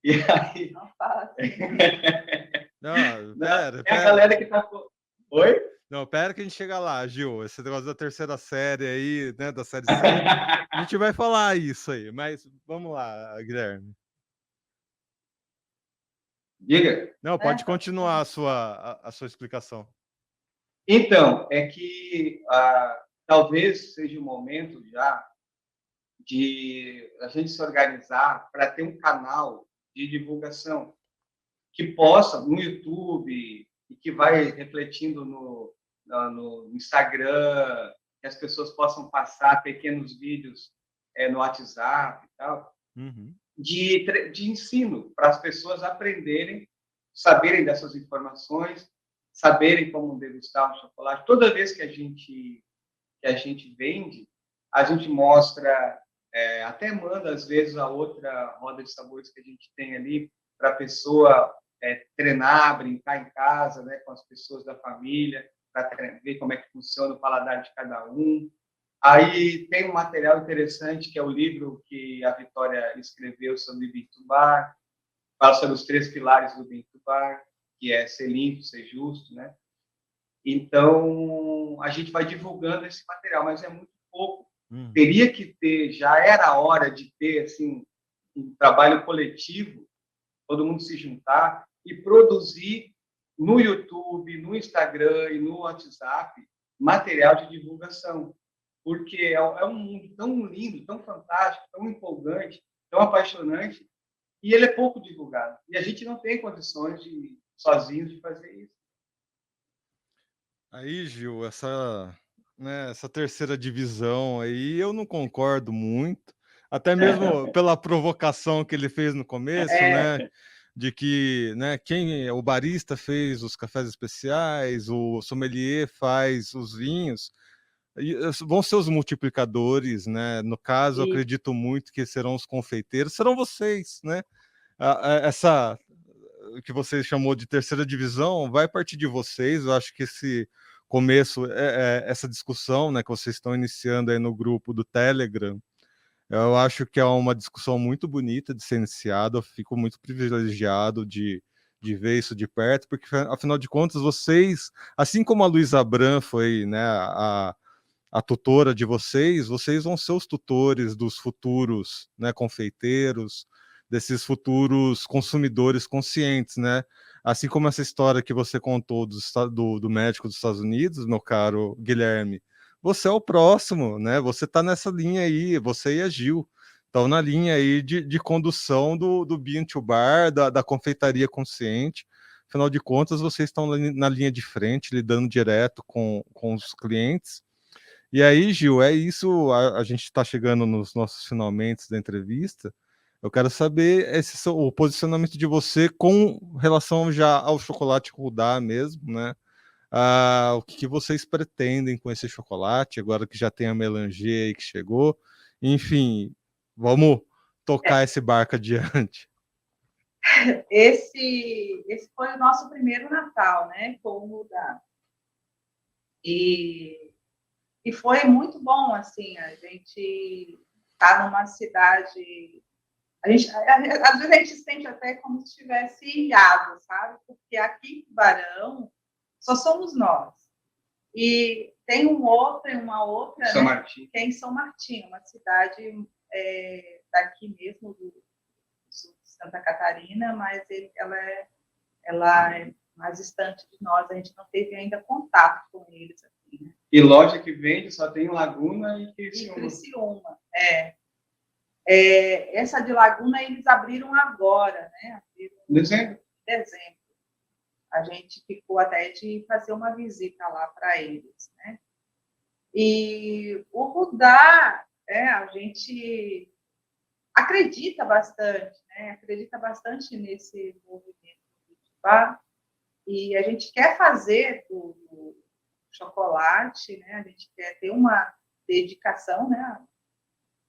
E aí... Não fala assim. Pera. A galera que tá... Oi? Não, pera que a gente chega lá, Gil. Esse negócio da terceira série aí, né, da série C, a gente vai falar isso aí, mas vamos lá, Guilherme. Diga. Não, pode continuar a sua explicação. Então, é que talvez seja o momento já de a gente se organizar para ter um canal de divulgação que possa, no YouTube, e que vai refletindo no Instagram, que as pessoas possam passar pequenos vídeos no WhatsApp e tal, de ensino, para as pessoas aprenderem, saberem dessas informações, saberem como degustar o chocolate. Toda vez que a gente vende, a gente mostra, até manda, às vezes, a outra roda de sabores que a gente tem ali, para a pessoa treinar, brincar em casa, né, com as pessoas da família, para ver como é que funciona o paladar de cada um. Aí tem um material interessante, que é o livro que a Vitória escreveu sobre Bean to Bar, fala sobre os 3 pilares do Bean to Bar, que é ser limpo, ser justo, né? Então, a gente vai divulgando esse material, mas é muito pouco. Teria que ter, já era a hora de ter, assim, um trabalho coletivo, todo mundo se juntar e produzir no YouTube, no Instagram e no WhatsApp material de divulgação, porque é um mundo tão lindo, tão fantástico, tão empolgante, tão apaixonante, e ele é pouco divulgado. E a gente não tem condições sozinhos de fazer isso. Aí, Gil, essa terceira divisão aí, eu não concordo muito, até mesmo pela provocação que ele fez no começo, né? De que, né, o barista fez os cafés especiais, o sommelier faz os vinhos, vão ser os multiplicadores, né? No caso, eu acredito muito que serão os confeiteiros, serão vocês, né? Essa que você chamou de terceira divisão vai partir de vocês. Eu acho que esse começo, essa discussão, né, que vocês estão iniciando aí no grupo do Telegram, eu acho que é uma discussão muito bonita de ser iniciada. Eu fico muito privilegiado de ver isso de perto, porque, afinal de contas, vocês, assim como a Luísa Abram foi, né, a tutora de vocês vão ser os tutores dos futuros, né, confeiteiros, desses futuros consumidores conscientes, né? Assim como essa história que você contou do médico dos Estados Unidos, meu caro Guilherme, você é o próximo, né? Você está nessa linha aí, você e a Gil estão na linha aí de condução do Bean to Bar, da confeitaria consciente, afinal de contas, vocês estão na linha de frente, lidando direto com os clientes. E aí, Gil, é isso, a gente está chegando nos nossos finalmente da entrevista. Eu quero saber o posicionamento de você com relação já ao chocolate Rudá mesmo, né? O que vocês pretendem com esse chocolate, agora que já tem a melanger aí que chegou. Enfim, vamos tocar esse barco adiante. Esse foi o nosso primeiro Natal, né? Com o Rudá. E foi muito bom, assim, a gente tá numa cidade... às vezes a gente se sente até como se estivesse ilhado, sabe? Porque aqui em Tubarão só somos nós. E tem uma outra, São né? Martinho. Que é em São Martinho, uma cidade daqui mesmo, do sul de Santa Catarina, mas ela é mais distante de nós, a gente não teve ainda contato com eles aqui, né? E loja que vende só tem Laguna e Criciúma. E Criciúma, essa de Laguna eles abriram agora, né? Dezembro. Dezembro. A gente ficou até de fazer uma visita lá para eles, né? E o Rudá, a gente acredita bastante, né? Acredita bastante nesse movimento do Fubá, e a gente quer fazer do chocolate, né? A gente quer ter uma dedicação, né?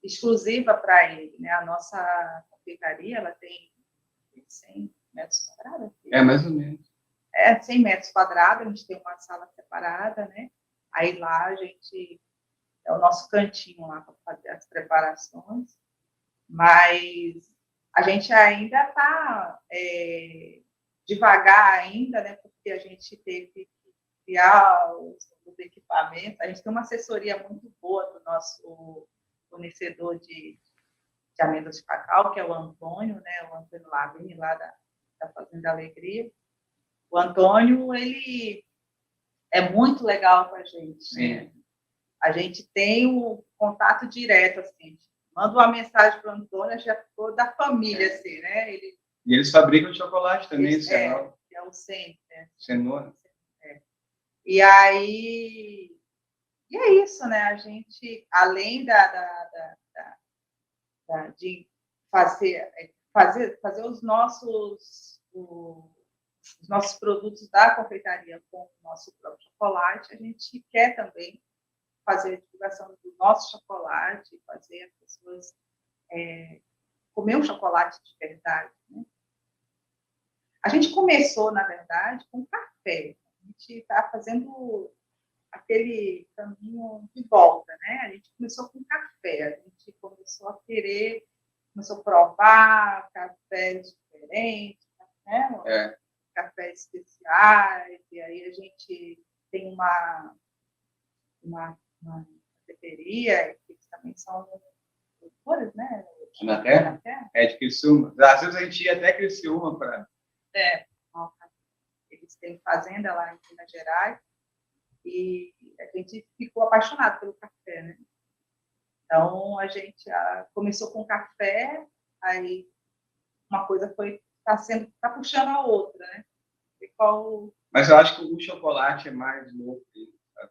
Exclusiva para ele, né? A nossa confeitaria, ela tem 100 metros quadrados. Mais ou menos. 100 metros quadrados, a gente tem uma sala separada, né? Aí lá a gente é o nosso cantinho lá para fazer as preparações, mas a gente ainda está devagar ainda, né? Porque a gente teve que criar os equipamentos. A gente tem uma assessoria muito boa do nosso fornecedor de amêndoas de cacau, que é o Antônio, né? O Antônio Lavini, lá da Fazenda Alegria. O Antônio, ele é muito legal com a gente. Né? A gente tem o contato direto, assim. Manda uma mensagem para o Antônio, já ficou da família, assim, né? E eles fabricam chocolate também, é o Sempre. Cenoura. E aí... E é isso, né? A gente, além de fazer os nossos produtos da confeitaria com o nosso próprio chocolate, a gente quer também fazer a divulgação do nosso chocolate, fazer as pessoas comer um chocolate de verdade. Né? A gente começou, na verdade, com café. A gente está fazendo aquele caminho de volta, né? A gente começou com café, a gente começou a provar cafés diferentes, né? Cafés especiais, e aí a gente tem uma cafeteria, que também são produtores, né? Na Terra? É de Criciúma. Às vezes a gente ia até Criciúma para... Eles têm fazenda lá em Minas Gerais, e a gente ficou apaixonado pelo café, né? Então, a gente começou com café, aí uma coisa está puxando a outra, né? Mas eu acho que o chocolate é mais novo, é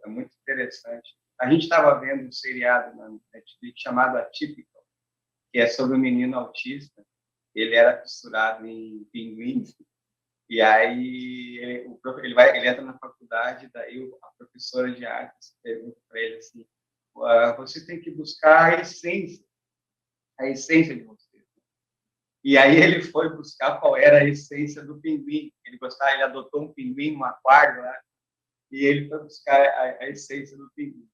muito interessante. A gente estava vendo um seriado na Netflix chamado Atypical, que é sobre um menino autista. Ele era fissurado em pinguins. E aí ele entra na faculdade, daí a professora de artes pergunta para ele assim: você tem que buscar a essência de você. E aí ele foi buscar qual era a essência do pinguim. Ele adotou um pinguim no aquário lá, e ele foi buscar a essência do pinguim.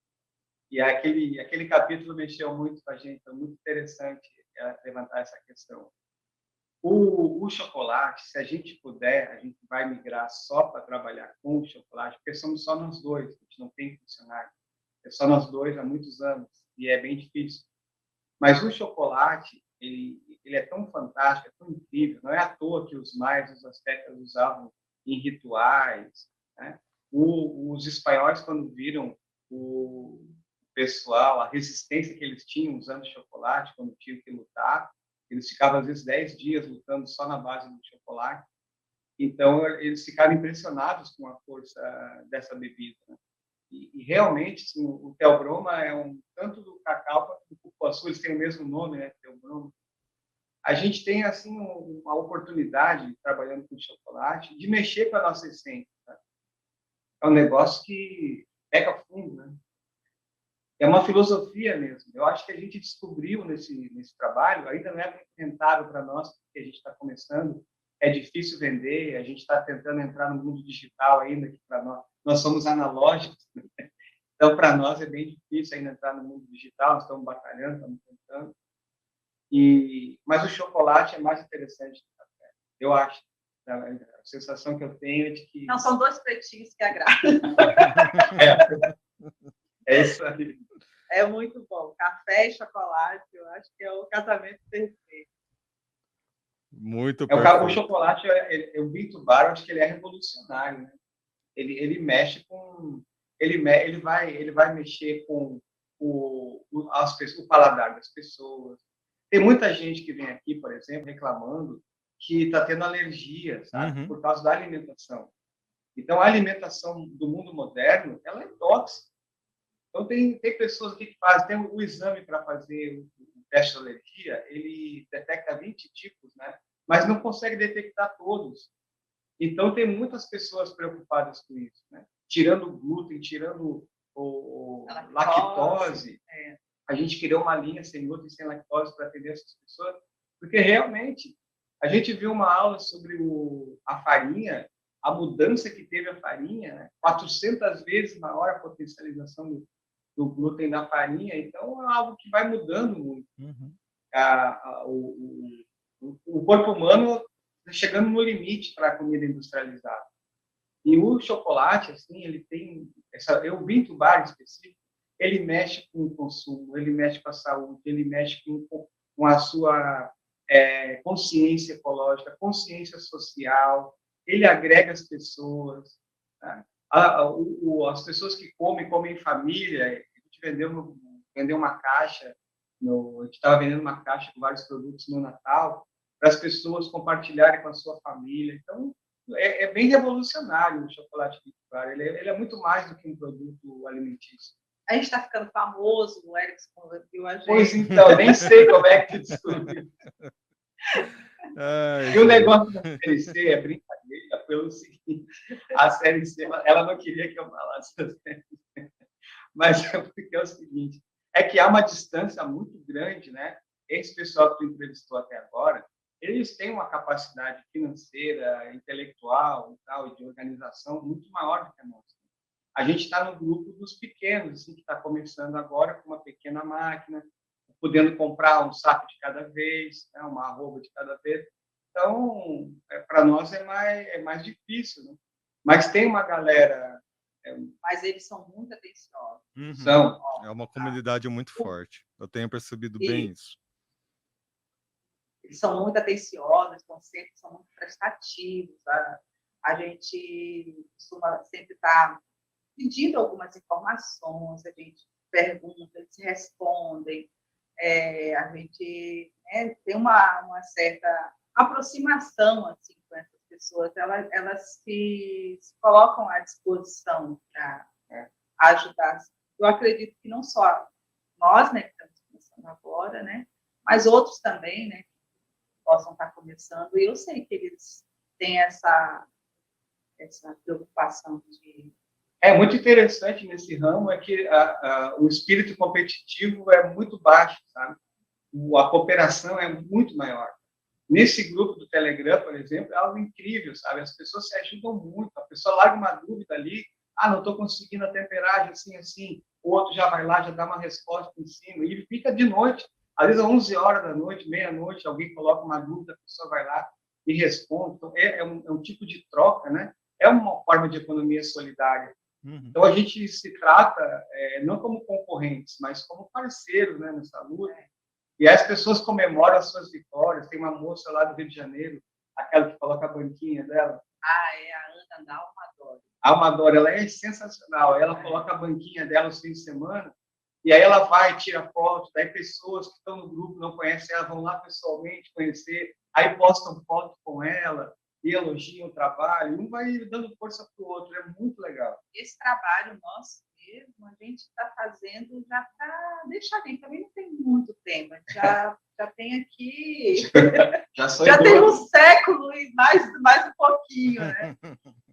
E aquele capítulo mexeu muito com a gente, foi muito interessante levantar essa questão. O chocolate, se a gente puder, a gente vai migrar só para trabalhar com o chocolate, porque somos só nós dois, a gente não tem funcionário. É só nós dois há muitos anos, e é bem difícil. Mas o chocolate, ele é tão fantástico, é tão incrível, não é à toa que os astecas usavam em rituais. Né? Os espanhóis, quando viram o pessoal, a resistência que eles tinham usando chocolate, quando tinham que lutar, eles ficavam, às vezes, 10 dias lutando só na base do chocolate. Então, eles ficaram impressionados com a força dessa bebida, né? E realmente, assim, o Theobroma tanto do cacau quanto do cupuaçu, eles têm o mesmo nome, né? Theobroma. A gente tem, assim, uma oportunidade, trabalhando com chocolate, de mexer com a nossa essência. Tá? É um negócio que pega fundo, né? É uma filosofia mesmo. Eu acho que a gente descobriu nesse trabalho, ainda não é muito rentável para nós, porque a gente está começando, é difícil vender, a gente está tentando entrar no mundo digital ainda, que para nós somos analógicos, né? Então, para nós é bem difícil ainda entrar no mundo digital, nós estamos batalhando, estamos tentando. Mas o chocolate é mais interessante do café, eu acho. A sensação que eu tenho é de que... Não, são dois pretinhos que agradam. É isso aí. É muito bom. Café e chocolate, eu acho que é o casamento perfeito. Muito O perfeito. chocolate, o Vinto Bar, eu acho que ele é revolucionário, né? Ele mexe com... Ele vai mexer com o paladar das pessoas. Tem muita gente que vem aqui, por exemplo, reclamando que está tendo alergia, sabe? Por causa da alimentação. Então, a alimentação do mundo moderno, ela é tóxica. Então, tem pessoas aqui que fazem, tem o exame para fazer o teste de alergia, ele detecta 20 tipos, né? Mas não consegue detectar todos. Então, tem muitas pessoas preocupadas com isso, né? Tirando o glúten, tirando a lactose. A gente criou uma linha sem glúten e sem lactose para atender essas pessoas, porque realmente a gente viu uma aula sobre a farinha, a mudança que teve a farinha, né? 400 vezes maior a potencialização do glúten na farinha, então é algo que vai mudando muito. O corpo humano está chegando no limite para a comida industrializada. E o chocolate, assim, ele tem o Vinto Bar específico, ele mexe com o consumo, ele mexe com a saúde, ele mexe com a sua consciência ecológica, consciência social, ele agrega as pessoas. Tá? As pessoas que comem em família. A gente vendeu uma caixa, a gente estava vendendo uma caixa com vários produtos no Natal, para as pessoas compartilharem com a sua família. Então, é bem revolucionário o chocolate Vinto Bar. Ele é muito mais do que um produto alimentício. A gente está ficando famoso, o Erickson viu a gente. Pois então, nem sei como é que descobriu. E o negócio da Série C é brincadeira, pelo seguinte, a Série C, ela não queria que eu falasse da Série C, mas porque é o seguinte, é que há uma distância muito grande, né? Esse pessoal que tu entrevistou até agora, eles têm uma capacidade financeira, intelectual e tal, e de organização muito maior do que a nossa. A gente está no grupo dos pequenos, assim, que está começando agora com uma pequena máquina, podendo comprar um saco de cada vez, né, uma arroba de cada vez. Então, para nós é mais difícil, né? Mas tem uma galera... Mas eles são muito atenciosos. É uma comunidade muito forte. Eu tenho percebido bem isso. Eles são muito atenciosos, são muito prestativos. A gente costuma sempre estar pedindo algumas informações, a gente pergunta, eles respondem. A gente tem uma certa aproximação assim, com essas pessoas, elas se colocam à disposição para ajudar. Eu acredito que não só nós, né, que estamos começando agora, né, mas outros também, né, que possam estar começando. E eu sei que eles têm essa preocupação de... É muito interessante nesse ramo é que o espírito competitivo é muito baixo, sabe? A cooperação é muito maior. Nesse grupo do Telegram, por exemplo, é algo incrível, sabe? As pessoas se ajudam muito. A pessoa larga uma dúvida ali, não estou conseguindo a temperagem assim. O outro já vai lá, já dá uma resposta em cima. E fica de noite. Às vezes, às 11 horas da noite, meia-noite, alguém coloca uma dúvida, a pessoa vai lá e responde. Então, é um tipo de troca, né? É uma forma de economia solidária. Então, a gente se trata não como concorrentes, mas como parceiros, né, nessa luta. E as pessoas comemoram as suas vitórias. Tem uma moça lá do Rio de Janeiro, aquela que coloca a banquinha dela. É a Ana Almadori. A Almadori, ela é sensacional. Ela coloca a banquinha dela no fim de semana, e aí ela vai, tira foto, daí pessoas que estão no grupo, não conhecem ela, vão lá pessoalmente conhecer, aí postam foto com ela. e elogiam o trabalho, um vai dando força para o outro, é muito legal. Esse trabalho nosso mesmo, a gente está fazendo já para deixar bem. Também não tem muito tempo, a gente já tem aqui... já tem um século e mais um pouquinho, né?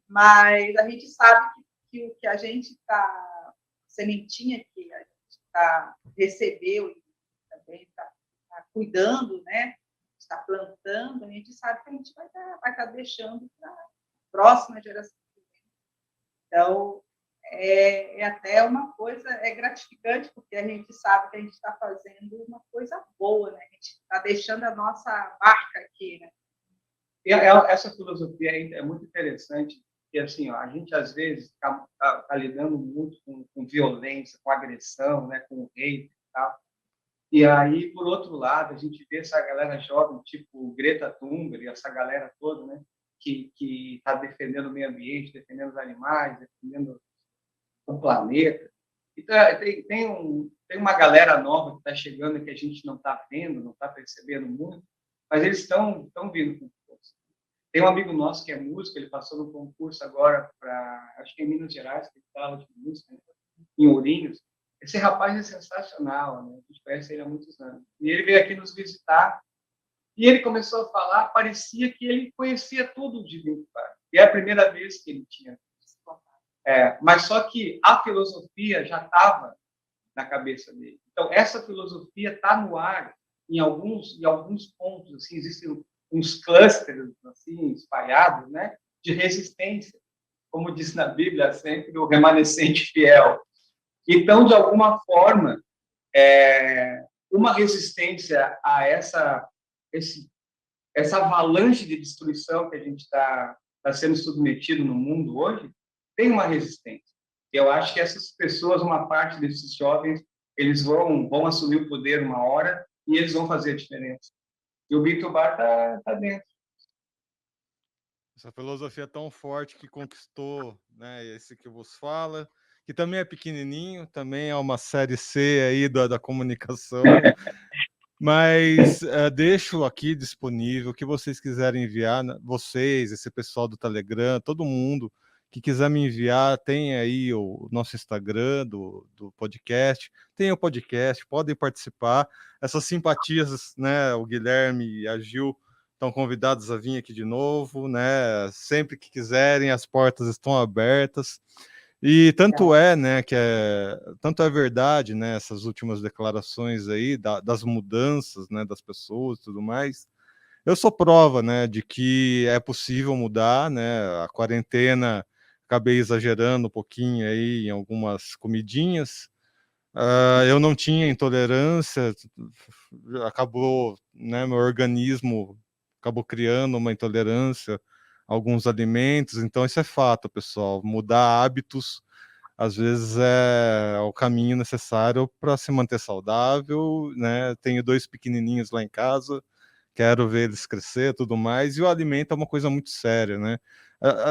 Mas a gente sabe que o que a gente está... sementinha que a gente recebeu e também está cuidando, né? Está plantando, a gente sabe que a gente vai estar deixando para a próxima geração. Então, é até uma coisa, é gratificante, porque a gente sabe que a gente está fazendo uma coisa boa, né? A gente está deixando a nossa marca aqui, né? E essa filosofia é muito interessante, porque assim, ó, a gente às vezes está lidando muito com violência, com agressão, né, com hate e tal. E aí, por outro lado, a gente vê essa galera jovem, tipo Greta Thunberg, essa galera toda, né, que está defendendo o meio ambiente, defendendo os animais, defendendo o planeta. Então, tem uma galera nova que está chegando que a gente não está vendo, não está percebendo muito, mas eles estão vindo com força. Tem um amigo nosso que é músico, ele passou no concurso agora para, acho que é em Minas Gerais, que ele fala de música, né, em Ourinhos. Esse rapaz é sensacional, né? A gente conhece ele há muitos anos. E ele veio aqui nos visitar e ele começou a falar, parecia que ele conhecia tudo de Linkin Park. E é a primeira vez que ele tinha. Mas só que a filosofia já estava na cabeça dele. Então, essa filosofia está no ar em alguns pontos. Assim, existem uns clusters assim, espalhados, né, de resistência. Como diz na Bíblia, sempre o remanescente fiel. Então, de alguma forma, uma resistência a essa avalanche de destruição que a gente está sendo submetido no mundo hoje, tem uma resistência. Eu acho que essas pessoas, uma parte desses jovens, eles vão assumir o poder uma hora e eles vão fazer a diferença. E o Bitubá está dentro. Essa filosofia é tão forte que conquistou, né, esse que vos fala, que também é pequenininho, também é uma série C aí da comunicação, mas deixo aqui disponível o que vocês quiserem enviar, vocês, esse pessoal do Telegram, todo mundo que quiser me enviar, tem aí o nosso Instagram do podcast, tem o podcast, podem participar, essas simpatias, né, o Guilherme e a Gil estão convidados a vir aqui de novo, né, sempre que quiserem, as portas estão abertas. E tanto né, tanto é verdade, né, essas últimas declarações aí das mudanças, né, das pessoas e tudo mais. Eu sou prova, né, de que é possível mudar, né, a quarentena, acabei exagerando um pouquinho aí em algumas comidinhas, eu não tinha intolerância, acabou, né, meu organismo acabou criando uma intolerância a alguns alimentos, então isso é fato, pessoal, mudar hábitos às vezes é o caminho necessário para se manter saudável, né? Tenho 2 pequenininhos lá em casa, quero ver eles crescer, tudo mais, e o alimento é uma coisa muito séria, né?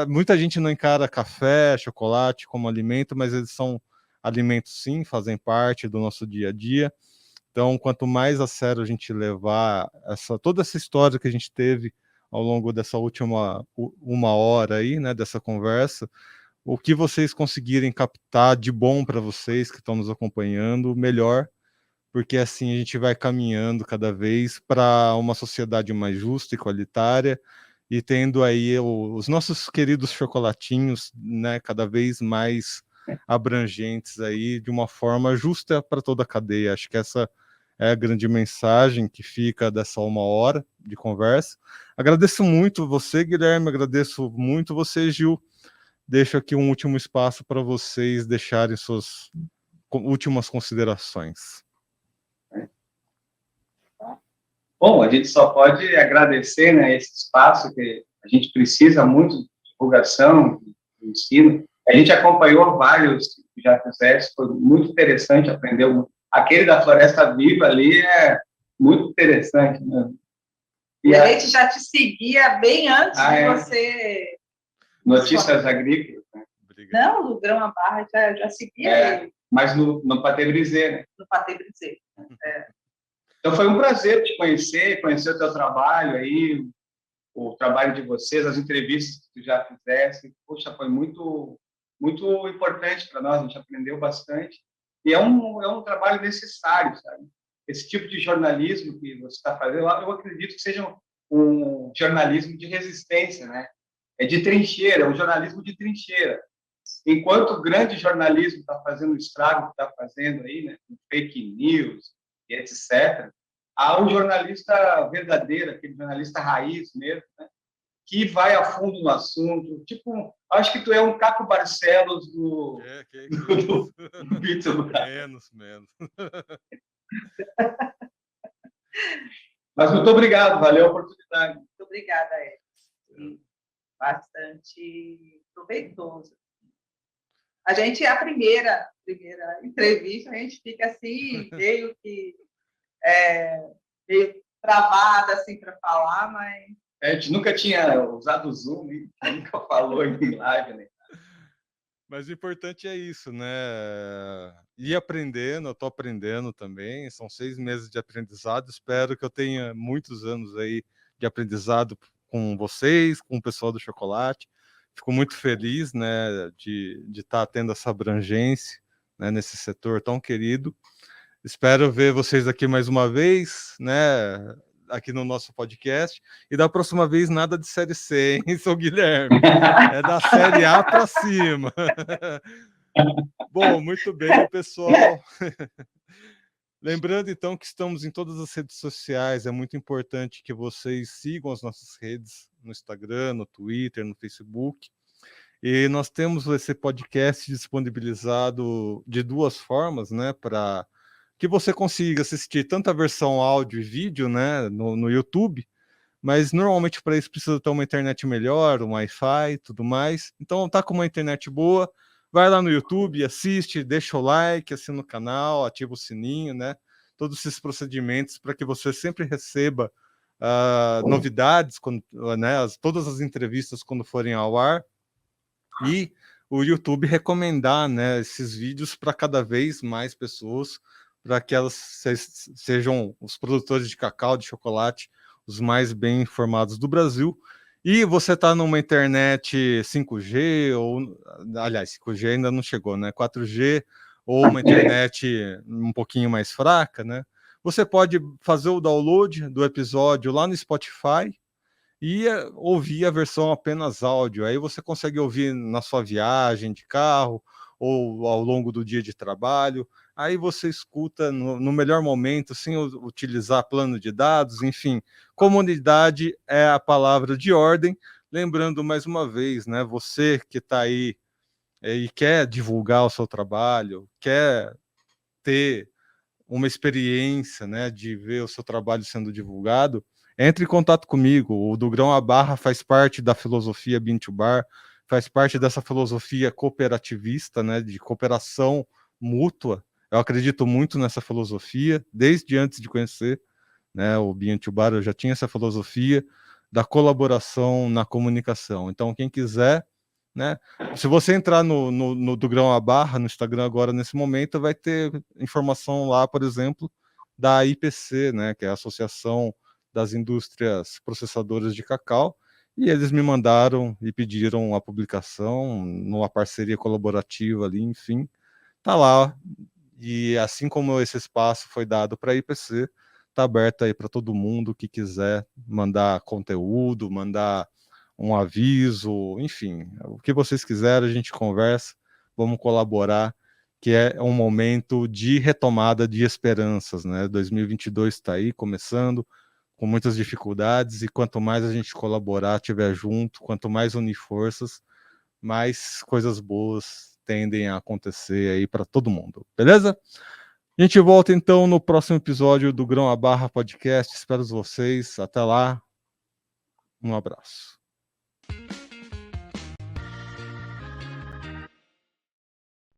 Muita gente não encara café, chocolate como alimento, mas eles são alimentos sim, fazem parte do nosso dia a dia. Então, quanto mais a sério a gente levar toda essa história que a gente teve ao longo dessa última uma hora aí, né, dessa conversa, o que vocês conseguirem captar de bom para vocês que estão nos acompanhando, melhor, porque assim a gente vai caminhando cada vez para uma sociedade mais justa, igualitária, e tendo aí os nossos queridos chocolatinhos, né, cada vez mais abrangentes aí, de uma forma justa para toda a cadeia. Acho que essa é a grande mensagem que fica dessa uma hora de conversa. Agradeço muito você, Guilherme, agradeço muito você, Gil. Deixo aqui um último espaço para vocês deixarem suas últimas considerações. Bom, a gente só pode agradecer, né, esse espaço que a gente precisa muito de divulgação, de ensino. A gente acompanhou vários que já fizeram, foi muito interessante, aprendeu. Aquele da Floresta Viva ali é muito interessante, né? E a gente já te seguia bem antes de você... Notícias Agrícolas, né? Não, no Grão a Barra já seguia ele. Mas no Patê Brisé, né? No Patê Brisé. Então foi um prazer te conhecer o teu trabalho aí, o trabalho de vocês, as entrevistas que tu já fizeste. Poxa, foi muito, muito importante para nós, a gente aprendeu bastante. E é um trabalho necessário, sabe? Esse tipo de jornalismo que você está fazendo, eu acredito que seja um jornalismo de resistência, né? É de trincheira, é um jornalismo de trincheira. Enquanto o grande jornalismo está fazendo o estrago que está fazendo aí, né? Com fake news e etc., há um jornalista verdadeiro, aquele jornalista raiz mesmo, né? Que vai a fundo no assunto. Tipo, acho que tu é um Caco Barcelos do Vitor. Menos. Mas muito obrigado, valeu a oportunidade. Muito obrigada, Edson. Bastante proveitoso. A gente, a primeira entrevista, a gente fica assim, meio travada assim, para falar, mas... A gente nunca tinha usado o Zoom, nunca falou em live, né? Mas o importante é isso, né? Ir aprendendo, eu estou aprendendo também, são 6 meses de aprendizado, espero que eu tenha muitos anos aí de aprendizado com vocês, com o pessoal do Chocolate. Fico muito feliz, né, de estar tendo essa abrangência, né, nesse setor tão querido. Espero ver vocês aqui mais uma vez, né, aqui no nosso podcast. E da próxima vez, nada de Série C, hein, seu Guilherme? É da Série A para cima. Bom, muito bem, pessoal. Lembrando, então, que estamos em todas as redes sociais. É muito importante que vocês sigam as nossas redes no Instagram, no Twitter, no Facebook. E nós temos esse podcast disponibilizado de 2 formas, né, para que você consiga assistir tanto a versão áudio e vídeo, né, no YouTube, mas normalmente para isso precisa ter uma internet melhor, um Wi-Fi e tudo mais. Então, tá com uma internet boa, vai lá no YouTube, assiste, deixa o like, assina o canal, ativa o sininho, né? Todos esses procedimentos para que você sempre receba novidades, quando, né, todas as entrevistas quando forem ao ar. E o YouTube recomendar, né, esses vídeos para cada vez mais pessoas, para que elas sejam os produtores de cacau, de chocolate, os mais bem informados do Brasil. E você está numa internet 5G, ou, aliás, 5G ainda não chegou, né? 4G, ou uma internet um pouquinho mais fraca, né? Você pode fazer o download do episódio lá no Spotify e ouvir a versão apenas áudio. Aí você consegue ouvir na sua viagem de carro ou ao longo do dia de trabalho. Aí você escuta no melhor momento, sem utilizar plano de dados, enfim. Comunidade é a palavra de ordem. Lembrando mais uma vez, né? Você que está aí e quer divulgar o seu trabalho, quer ter uma experiência, né, de ver o seu trabalho sendo divulgado, entre em contato comigo. O Do Grão à Barra faz parte da filosofia Bean to Bar, faz parte dessa filosofia cooperativista, né, de cooperação mútua. Eu acredito muito nessa filosofia, desde antes de conhecer, né, o Bean to Bar, eu já tinha essa filosofia da colaboração na comunicação. Então, quem quiser, né? Se você entrar no Do Grão à Barra, no Instagram agora, nesse momento, vai ter informação lá, por exemplo, da IPC, né, que é a Associação das Indústrias Processadoras de Cacau, e eles me mandaram e pediram a publicação numa parceria colaborativa ali, enfim, tá lá. E assim como esse espaço foi dado para a IPC, tá aberto aí para todo mundo que quiser mandar conteúdo, mandar um aviso, enfim, o que vocês quiserem, a gente conversa, vamos colaborar, que é um momento de retomada de esperanças, né? 2022 está aí, começando, com muitas dificuldades, e quanto mais a gente colaborar, estiver junto, quanto mais unir forças, mais coisas boas tendem a acontecer aí para todo mundo, beleza? A gente volta então no próximo episódio do Grão à Barra Podcast. Espero vocês. Até lá. Um abraço.